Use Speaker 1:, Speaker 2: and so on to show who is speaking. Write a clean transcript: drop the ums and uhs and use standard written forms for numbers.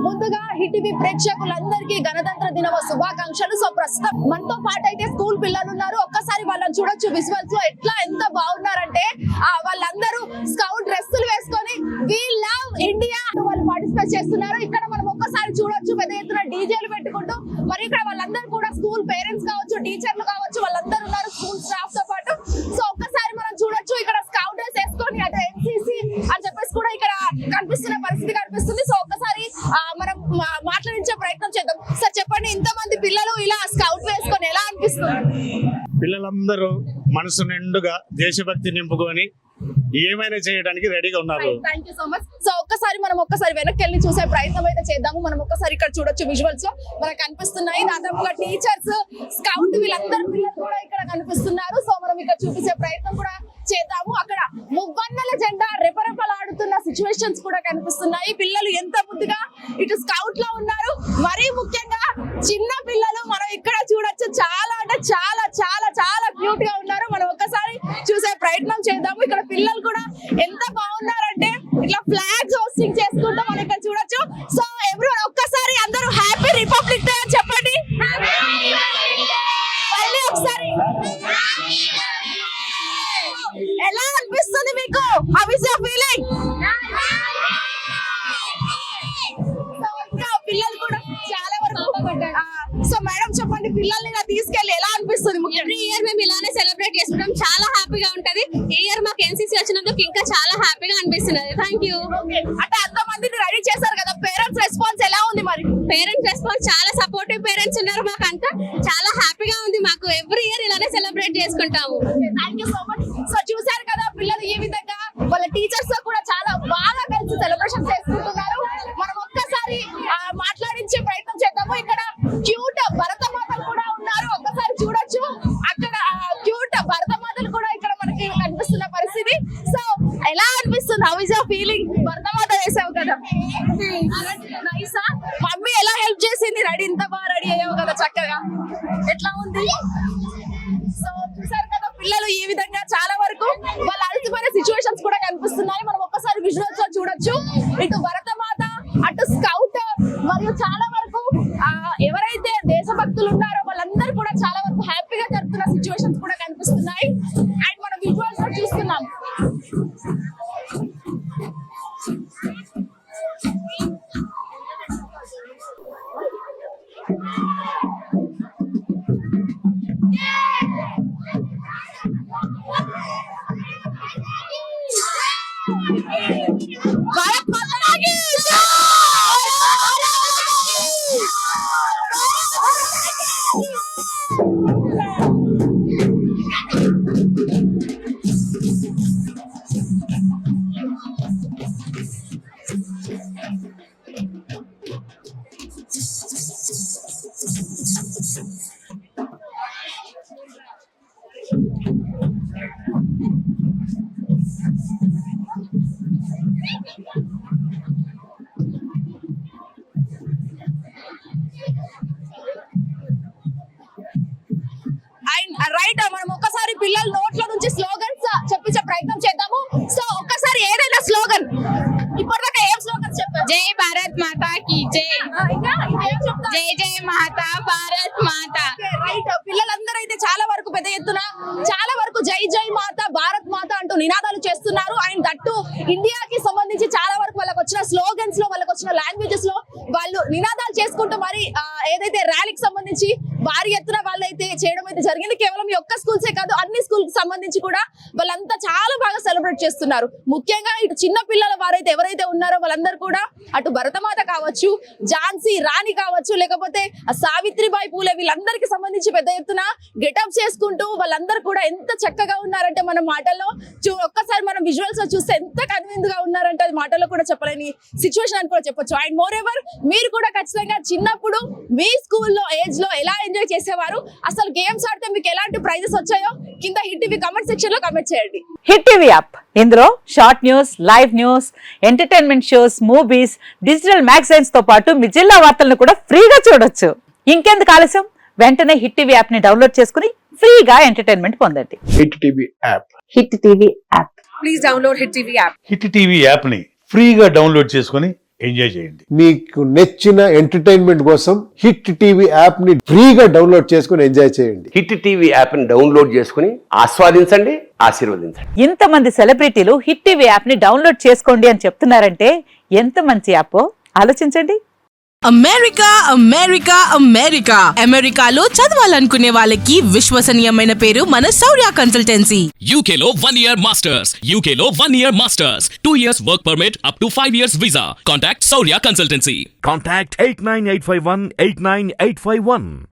Speaker 1: ముందుగా హిటివి ప్రేక్షకులందరికీ గణతంత్ర దినోత్సవ శుభాకాంక్షలు. సో ప్రస్తుతం మనతో పాటు అయితే స్కూల్ పిల్లలు ఉన్నారు. ఒక్కసారి వాళ్ళని చూడొచ్చు విజువల్స్ లో ఎట్లా ఎంత బాగున్నారంటే వాళ్ళందరూ స్కౌట్ డ్రెస్సులు వేసుకొని వి లవ్ ఇండియా వాళ్ళు పార్టిసిపేట్ చేస్తున్నారు. ఇక్కడ మనం ఒక్కసారి చూడొచ్చు పెద్ద ఎత్తున డీజేలు పెట్టుకుంటూ. మరి ఇక్కడ వాళ్ళందరూ కూడా స్కూల్ పేరెంట్స్ కావచ్చు, టీచర్లు కావచ్చు, వాళ్ళందరూ ఉన్నారు స్కూల్ స్టాఫ్ తో పాటు. సో ఒక్కసారి మనం చూడొచ్చు ఇక్కడ స్కౌట్ డ్రెస్ వేసుకొని అటు ఎన్సీసీ అని చెప్పేసి కూడా ఇక్కడ కనిపిస్తున్న పరిస్థితి కనిపిస్తుంది. సో ఒక్కసారి మనం మాట్లాడించే ప్రయత్నం చేద్దాం. సార్ చెప్పండి, ఇంతమంది పిల్లలు ఇలా స్కౌట్ వేసుకొని ఎలా అనిపిస్తుంది?
Speaker 2: పిల్లలందరూ మనసు నిండుగా దేశభక్తి నింపుకొని ఏమైనా చేయడానికి రెడీగా ఉన్నారు.
Speaker 1: Thank you so much. So ఒక్కసారి వెనక్కి వెళ్ళి చూసే ప్రయత్నం అయితే చేద్దాము. మనం ఒక్కసారి ఇక్కడ చూడొచ్చు విజువల్స్ లో మనకు కనిపిస్తున్నాయి. దాదాపుగా టీచర్స్, స్కౌట్ వీళ్ళందరూ పిల్లలు కూడా ఇక్కడ కనిపిస్తున్నారు. సో మనం ఇక్కడ చూపించే ప్రయత్నం కూడా చేద్దాము. అక్కడ మువ్వన్నెల జెండా రెపరెపలాడుతున్న సిచ్యువేషన్స్ కూడా కనిపిస్తున్నాయి. పిల్లలు ఎంత ముద్దుగా ఇటు స్కౌట్ లో ఉన్నారు. మరీ ముఖ్యంగా చిన్న పిల్లలు మనం ఇక్కడ చూడొచ్చు. చాలా అంటే చాలా చాలా చాలా క్యూట్ గా ఉన్నారు. మనం ఒక్కసారి చూసే ప్రయత్నం చేద్దాము. ఇక్కడ పిల్లలు కూడా ఎంత బాగున్నారంటే ఇట్లా ఫ్లాగ్స్ హోస్టింగ్ చేసుకుంటూ మనం ఇక్కడ చూడొచ్చు. సో ఎవ్రీవన్ ఒక్కసారి అందరూ హ్యాపీ రిపబ్లిక్ డే అని చెప్పండి. మళ్ళీ ఒకసారి ఎలా అనిపిస్తుంది మీకు? How is your feeling? పిల్లలు కూడా చాలా వరకు సో మేడం చెప్పండి, పిల్లల్ని ఇలా తీసుకెళ్లి ఎలా అనిపిస్తుంది?
Speaker 3: ఎవ్రీ ఇయర్ మేము ఇలానే సెలబ్రేట్ చేసుకుంటాం. చాలా హ్యాపీగా ఉంటది. ఈ ఇయర్ మాకు ఎన్సీసీ వచ్చినందుకు ఇంకా చాలా హ్యాపీగా అనిపిస్తున్నది. Thank you.
Speaker 1: అంటే అంతమందిని రెడీ చేశారు కదా, పేరెంట్స్ రెస్పాన్స్ ఎలా ఉంది? మరి
Speaker 3: పేరెంట్స్ రెస్పాన్స్ చాలా సపోర్టివ్ పేరెంట్స్ ఉన్నారు. మాకు అంతా చాలా హ్యాపీగా ఉంది. మాకు ఎవ్రీ ఇయర్ ఇలానే సెలబ్రేట్ చేసుకుంటాము.
Speaker 1: Thank you so much. So చూసారు కదా పిల్లలు ఈ విధంగా వాళ్ళ టీచర్స్ తో కూడా చాలా బాగా కలిసి సెలబ్రేషన్ చేసుకుంటున్నారు. మనం ఒక్కసారి మాట్లాడించే ప్రయత్నం చేద్దాము. ఇక్కడ క్యూట్ భరతమాతలు కూడా ఉన్నారు. ఒక్కసారి చూడొచ్చు. అక్కడ క్యూట్ భరతమాతలు కూడా ఇక్కడ మనకి కనిపిస్తున్న పరిస్థితి. సో ఎలా అనిపిస్తుంది? How is your feeling? Bharatmata వేసావు కదా, నైసా? మమ్మీ ఎలా హెల్ప్ చేసింది? రెడీ ఇంత బాగా రెడీ అయ్యావు కదా చక్కగా, ఎట్లా ఉంది? సో చూసారు కదా పిల్లలు ఈ విధంగా చాలా వరకు వాళ్ళ అలసిపోయిన సిచ్యువేషన్స్ కూడా కనిపిస్తున్నాయి. మనం ఒక్కసారి విజువల్స్ లో చూడొచ్చు. ఇటు భరతమాత, అటు స్కౌట్, మరియు చాలా వరకు ఎవరైతే దేశభక్తులు ఉన్నారో వాళ్ళందరూ కూడా చాలా వరకు హ్యాపీగా జరుగుతున్న సిచ్యువేషన్స్ కూడా కనిపిస్తున్నాయి. అండ్ మనం విజువల్స్ లో చూస్తున్నాం. భారత్ మాతా కీ జై! రైట్, మనం ఒక్కసారి పిల్లల నోట్ల నుంచి స్లోగన్స్ చెప్పించే ప్రయత్నం చేద్దాము. సో ఒక్కసారి ఏదైనా స్లోగన్, ఇప్పటిదాకా ఏం స్లోగన్స్ చెప్పారు?
Speaker 3: జై భారత్ మాతా కీ జై. జై జై మాతా భారత్ మాతా.
Speaker 1: రైట్, పిల్లలందరూ అయితే చాలా వరకు పెద్ద ఎత్తున చాలా వరకు జై జై మాత భారత్ మాత అంటూ నినాదాలు చేస్తున్నారు. అండ్ దట్టు ఇండియాకి సంబంధించి చాలా వరకు వాళ్ళకి వచ్చిన స్లోగన్స్ లో, వాళ్ళకి వచ్చిన లాంగ్వేజెస్ లో వాళ్ళు నినాదాలు చేసుకుంటూ మరి ఏదైతే ర్యాలీకి సంబంధించి భారీ ఎత్తున వాళ్ళైతే చేయడం అయితే జరిగింది. కేవలం ఈ ఒక్క స్కూల్సే కాదు, అన్ని స్కూల్ కి సంబంధించి కూడా వాళ్ళంతా చాలా బాగా సెలబ్రేట్ చేస్తున్నారు. ముఖ్యంగా ఇటు చిన్న పిల్లల వారైతే ఎవరైతే ఉన్నారో వాళ్ళందరూ కూడా అటు భరతమాత కావచ్చు, ఝాన్సీ రాణి కావచ్చు, లేకపోతే సావిత్రిబాయి పూలే, వీళ్ళందరికీ సంబంధించి పెద్ద ఎత్తున గెటప్ చేసుకుంటూ వాళ్ళందరూ కూడా ఎంత చక్కగా ఉన్నారంటే మన మాటల్లో ఒక్కసారి మనం విజువల్స్ లో చూస్తే ఎంత కన్విన్స్గా ఉన్నారంటే అది మాటల్లో కూడా చెప్పలేని సిచ్యువేషన్ అని కూడా చెప్పొచ్చు. అండ్ మోర్ ఎవర్ మీరు కూడా ఖచ్చితంగా చిన్నప్పుడు మీ స్కూల్లో ఏజ్ లో ఎలా ఎంజాయ్ చేసేవారు, అసలు గేమ్స్ ఆడితే మీకు ఎలాంటి ప్రైజెస్ వచ్చాయో కింద హిట్ టీవీ కమెంట్ సెక్షన్ లో కమెంట్ చేయండి.
Speaker 4: హిట్ టీవీ యాప్, ఇందులో short news, live news, entertainment shows, movies, digital magazines తో పాటు మీ జిల్లా వార్తలను కూడా ఫ్రీగా చూడొచ్చు. ఇంకెందుకు ఆలస్యం, వెంటనే హిట్ టీవీ యాప్ ని డౌన్లోడ్ చేసుకుని ఫ్రీగా ఎంటర్టైన్మెంట్ పొందండి.
Speaker 5: Hit TV app.
Speaker 4: Hit TV app.
Speaker 6: Please download hit TV app.
Speaker 7: Hit TV app ని ఫ్రీగా డౌన్లోడ్ చేసుకుని
Speaker 5: ఎంజాయ్ చేయండి.
Speaker 6: మీకు నచ్చిన ఎంటర్టైన్మెంట్ కోసం హిట్ టీవీ యాప్ ని ఫ్రీగా డౌన్లోడ్ చేసుకుని ఎంజాయ్ చేయండి.
Speaker 7: హిట్ టీవీ యాప్ ని డౌన్లోడ్ చేసుకుని ఆస్వాదించండి, ఆశీర్వదించండి.
Speaker 4: ఇంతమంది సెలబ్రిటీలు హిట్ టీవీ యాప్ ని డౌన్లోడ్ చేసుకోండి అని చెప్తున్నారంటే ఎంత మంచి యాప్ ఆలోచించండి.
Speaker 8: అమెరికా అమెరికా అమెరికా అమెరికాలో చదవాలనుకునే వాళ్ళకి విశ్వసనీయమైన పేరు మన శౌర్య consultancy.
Speaker 9: UK Law 1 Year Masters. UK Law 1 Year Masters. 2 years work permit up to 5 years visa. Contact Saurya Consultancy.
Speaker 5: Contact 89851 89851.